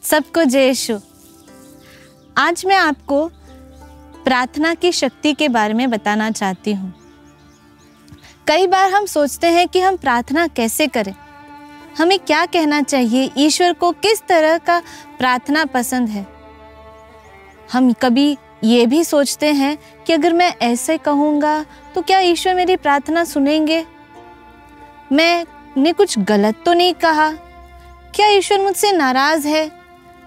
सबको जय यीशु। आज मैं आपको प्रार्थना की शक्ति के बारे में बताना चाहती हूँ। कई बार हम सोचते हैं कि हम प्रार्थना कैसे करें, हमें क्या कहना चाहिए, ईश्वर को किस तरह का प्रार्थना पसंद है। हम कभी ये भी सोचते हैं कि अगर मैं ऐसे कहूँगा तो क्या ईश्वर मेरी प्रार्थना सुनेंगे, मैंने कुछ गलत तो नहीं कहा, क्या ईश्वर मुझसे नाराज़ है,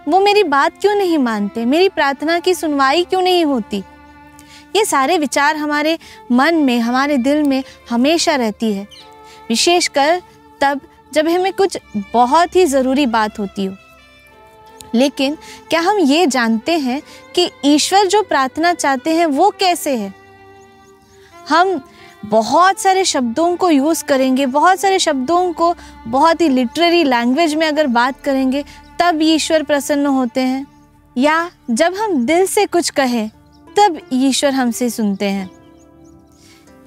वो मेरी बात क्यों नहीं मानते, मेरी प्रार्थना की सुनवाई क्यों नहीं होती। ये सारे विचार हमारे मन में, हमारे दिल में हमेशा रहती है, विशेषकर तब जब हमें कुछ बहुत ही ज़रूरी बात होती हो। लेकिन क्या हम ये जानते हैं कि ईश्वर जो प्रार्थना चाहते हैं वो कैसे है। हम बहुत सारे शब्दों को यूज़ करेंगे, बहुत सारे शब्दों को बहुत ही लिटरेरी लैंग्वेज में अगर बात करेंगे तब ईश्वर प्रसन्न होते हैं, या जब हम दिल से कुछ कहें तब ईश्वर हमसे सुनते हैं।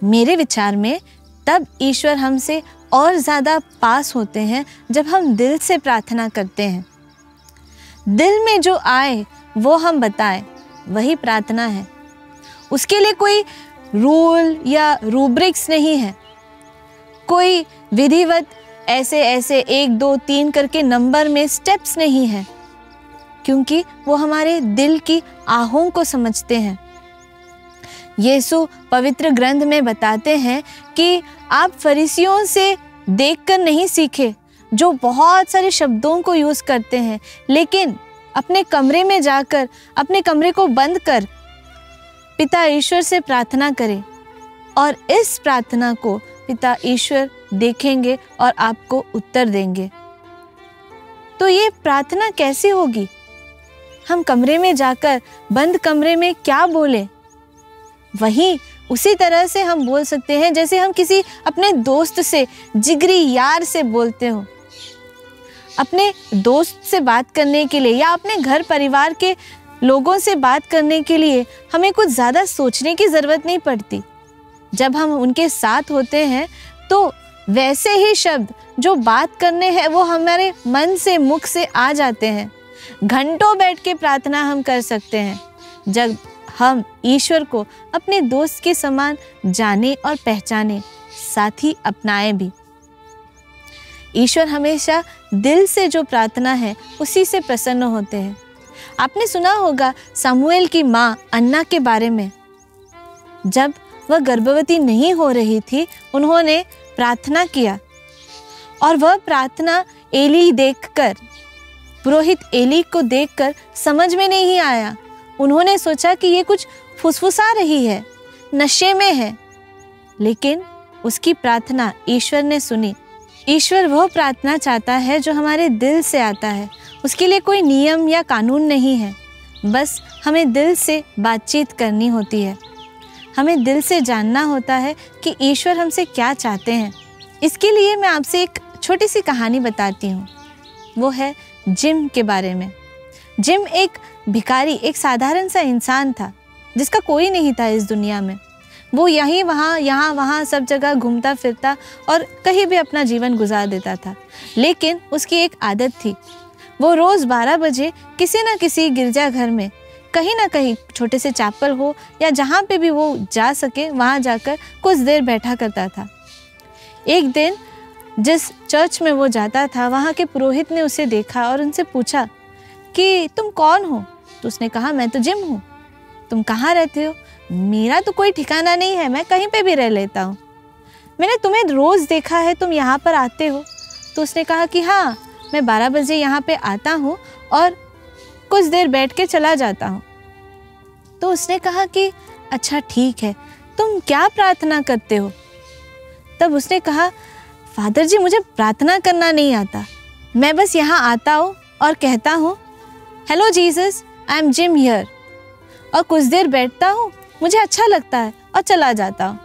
मेरे विचार में तब ईश्वर हमसे और ज़्यादा पास होते हैं जब हम दिल से प्रार्थना करते हैं। दिल में जो आए वो हम बताएं, वही प्रार्थना है। उसके लिए कोई रूल या रूब्रिक्स नहीं है, कोई विधिवत ऐसे 1 2 3 करके नंबर में स्टेप्स नहीं है, क्योंकि वो हमारे दिल की आहों को समझते हैं। यीशु पवित्र ग्रंथ में बताते हैं कि आप फरीसियों से देखकर नहीं सीखे, जो बहुत सारे शब्दों को यूज़ करते हैं, लेकिन अपने कमरे में जाकर अपने कमरे को बंद कर पिता ईश्वर से प्रार्थना करें, और इस प्रार्थना को पिता ईश्वर देखेंगे और आपको उत्तर देंगे। तो ये प्रार्थना कैसी होगी? हम कमरे में जाकर बंद कमरे में क्या बोलें, वही उसी तरह से हम बोल सकते हैं जैसे हम किसी अपने दोस्त से, जिगरी यार से बोलते हो। अपने दोस्त से बात करने के लिए या अपने घर परिवार के लोगों से बात करने के लिए हमें कुछ ज़्यादा सोचने की ज़रूरत नहीं पड़ती। जब हम उनके साथ होते हैं तो वैसे ही शब्द जो बात करने हैं वो हमारे मन से, मुख से आ जाते हैं। घंटों बैठ के प्रार्थना हम कर सकते हैं जब हम ईश्वर को अपने दोस्त के समान जाने और पहचाने, साथ ही अपनाए भी। ईश्वर हमेशा दिल से जो प्रार्थना है उसी से प्रसन्न होते हैं। आपने सुना होगा सामुएल की माँ अन्ना के बारे में। जब वह गर्भवती नहीं हो रही थी, उन्होंने प्रार्थना किया, और वह प्रार्थना एली देखकर, पुरोहित एली को देखकर समझ में नहीं आया। उन्होंने सोचा कि ये कुछ फुसफुसा रही है, नशे में है, लेकिन उसकी प्रार्थना ईश्वर ने सुनी। ईश्वर वह प्रार्थना चाहता है जो हमारे दिल से आता है। उसके लिए कोई नियम या कानून नहीं है, बस हमें दिल से बातचीत करनी होती है। हमें दिल से जानना होता है कि ईश्वर हमसे क्या चाहते हैं। इसके लिए मैं आपसे एक छोटी सी कहानी बताती हूँ। वो है जिम के बारे में। जिम एक भिखारी, एक साधारण सा इंसान था जिसका कोई नहीं था इस दुनिया में। वो यहीं वहाँ, यहाँ वहाँ सब जगह घूमता फिरता और कहीं भी अपना जीवन गुजार देता था। लेकिन उसकी एक आदत थी, वो रोज़ 12 बजे किसी न किसी गिरजाघर में, कहीं ना कहीं छोटे से चैपल हो या जहाँ पे भी वो जा सके, वहाँ जाकर कुछ देर बैठा करता था। एक दिन जिस चर्च में वो जाता था, वहाँ के पुरोहित ने उसे देखा और उनसे पूछा कि तुम कौन हो? तो उसने कहा, मैं तो जिम हूँ। तुम कहाँ रहते हो? मेरा तो कोई ठिकाना नहीं है, मैं कहीं पे भी रह लेता हूँ। मैंने तुम्हें रोज़ देखा है, तुम यहाँ पर आते हो। तो उसने कहा कि हाँ, मैं 12 बजे यहाँ पे आता हूँ और कुछ देर बैठ के चला जाता हूँ। तो उसने कहा कि अच्छा ठीक है, तुम क्या प्रार्थना करते हो? तब उसने कहा, फादर जी, मुझे प्रार्थना करना नहीं आता, मैं बस यहाँ आता हूँ और कहता हूँ, hello Jesus, I am gym here, और कुछ देर बैठता हूँ, मुझे अच्छा लगता है और चला जाता हूँ।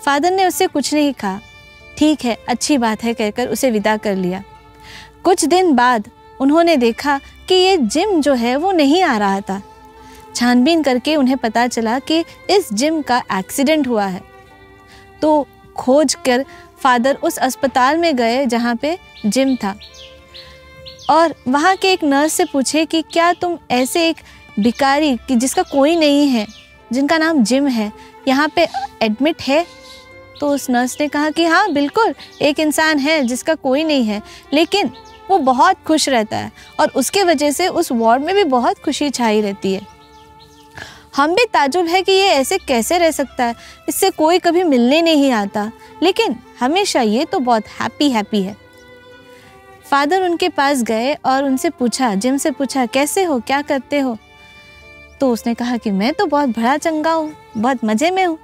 फादर ने उससे कुछ नहीं कहा, ठीक है, अच्छी बात है कहकर उसे विदा कर लिया। कुछ दिन बाद उन्होंने देखा कि ये जिम जो है वो नहीं आ रहा था। छानबीन करके उन्हें पता चला कि इस जिम का एक्सीडेंट हुआ है। तो खोज कर फादर उस अस्पताल में गए जहाँ पे जिम था। और वहाँ के एक नर्स से पूछे कि क्या तुम ऐसे एक भिखारी कि जिसका कोई नहीं है, जिनका नाम जिम है, यहाँ पे एडमिट है? तो उस नर्स ने कहा कि हाँ बिल्कुल, एक इंसान है जिसका कोई नहीं है, लेकिन वो बहुत खुश रहता है और उसके वजह से उस वार्ड में भी बहुत खुशी छाई रहती है। हम भी ताजुब है कि ये ऐसे कैसे रह सकता है, इससे कोई कभी मिलने नहीं आता, लेकिन हमेशा ये तो बहुत हैप्पी है। फादर उनके पास गए और उनसे पूछा, जिम से पूछा, कैसे हो, क्या करते हो? तो उसने कहा कि मैं तो बहुत बड़ा चंगा हूँ, बहुत मज़े में हूँ।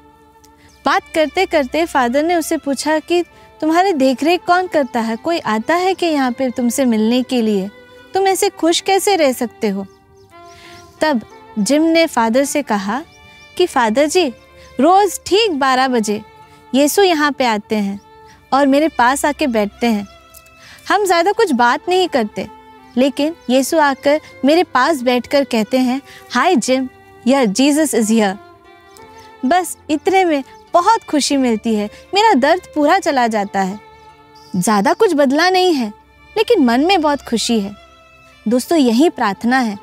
बात करते करते फादर ने उससे पूछा कि तुम्हारी देखरेख कौन करता है, कोई आता है कि यहाँ पे तुमसे मिलने के लिए, तुम ऐसे खुश कैसे रह सकते हो? तब जिम ने फादर से कहा कि फादर जी, रोज़ ठीक 12 बजे यीशु यहाँ पे आते हैं और मेरे पास आके बैठते हैं। हम ज़्यादा कुछ बात नहीं करते, लेकिन यीशु आकर मेरे पास बैठकर कहते हैं, हाय जिम, या जीसस इज़ हियर। बस इतने में बहुत खुशी मिलती है, मेरा दर्द पूरा चला जाता है। ज़्यादा कुछ बदला नहीं है, लेकिन मन में बहुत खुशी है। दोस्तों, यही प्रार्थना है।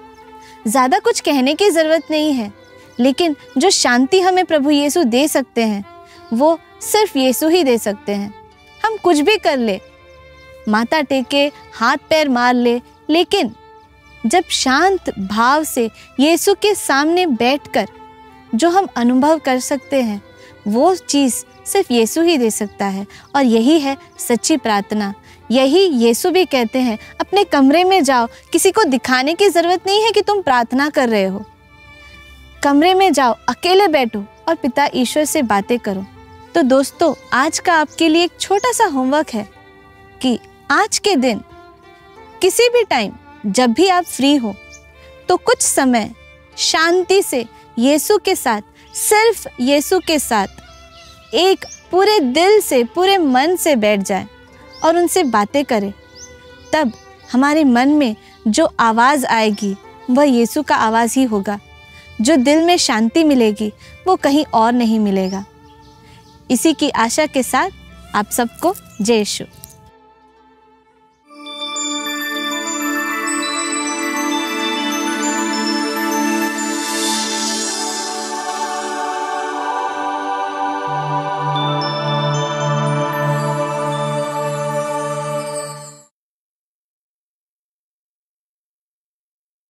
ज़्यादा कुछ कहने की ज़रूरत नहीं है, लेकिन जो शांति हमें प्रभु यीशु दे सकते हैं, वो सिर्फ यीशु ही दे सकते हैं। हम कुछ भी कर ले, माथा टेके, हाथ पैर मार ले, लेकिन जब शांत भाव से यीशु के सामने बैठकर जो हम अनुभव कर सकते हैं, वो चीज़ सिर्फ यीशु ही दे सकता है। और यही है सच्ची प्रार्थना। यही यीशु भी कहते हैं, अपने कमरे में जाओ, किसी को दिखाने की ज़रूरत नहीं है कि तुम प्रार्थना कर रहे हो। कमरे में जाओ, अकेले बैठो और पिता ईश्वर से बातें करो। तो दोस्तों, आज का आपके लिए एक छोटा सा होमवर्क है कि आज के दिन किसी भी टाइम जब भी आप फ्री हो, तो कुछ समय शांति से यीशु के साथ, सिर्फ यीशु के साथ एक पूरे दिल से, पूरे मन से बैठ जाए और उनसे बातें करें। तब हमारे मन में जो आवाज़ आएगी वह यीशु का आवाज़ ही होगा। जो दिल में शांति मिलेगी वो कहीं और नहीं मिलेगा। इसी की आशा के साथ आप सबको जय यीशु।